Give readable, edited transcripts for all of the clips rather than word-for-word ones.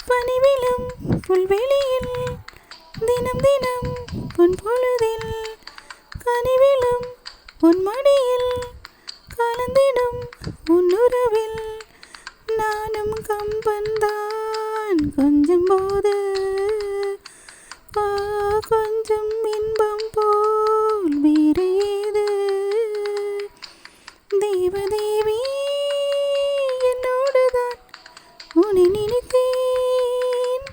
பனிவிலும் புல்வெளியில் தினம் தினம் பொன் பொழுதில் கனிவிலும் உன் மடியில் கலந்திடும் உன்னுறவில் நானும் கம்பன்தான் கொஞ்சம் போது கொஞ்சம் இன்பம் போல் வேறு ஏது தேவதேவி என்னோடுதான் உன்னை நினைத்தேன்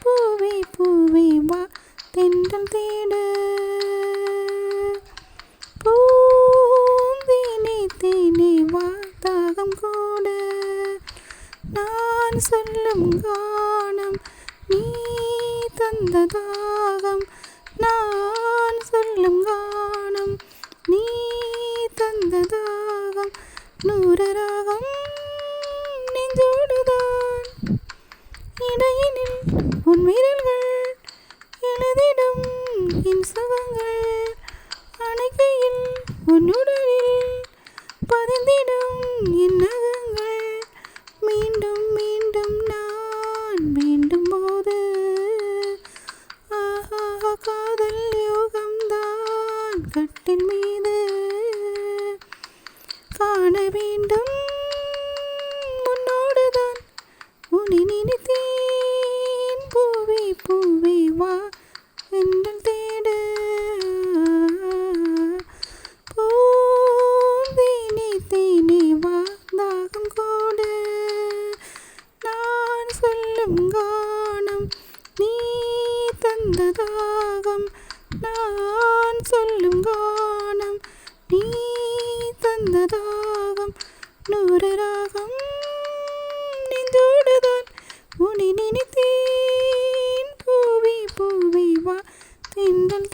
பூவே பூவே வா தென்றல் தேடு பூந்தேனே தேனே வா தாகம் கூட நான் சொல்லும் கானம் நீ தந்த தாகம் நான் சொல்லும் கானம் நீ தந்த தாகம் நூறு ராகம் நெஞ்சோடுதான் இடையினில் உன் விரல்கள் எழுதிடும் என் சுகங்கள் அணைக்கையில் உன்னுடலில் பதிந்திடும் என் நகங்கள் மீண்டும் மீண்டும் நான் வேண்டும் போது ஆஹா காதல் யோகம்தான் கட்டில் மீது காண வேண்டும் உன்னோடுதான் உன்னை நினைத்தேன் பூவே பூவே வா என்றல் தேடு பூந்தேனே தேனே வா தாகம் கோடு நான் சொல்லும் கானம் நீ தந்த தாகம் நான் சொல்லும் கானம் நீ தந்த தாகம் நூறு ராகம் நெஞ்சோடுதான் உன்னை நினைத்தேன் பூவே பூவே வா தென்றல்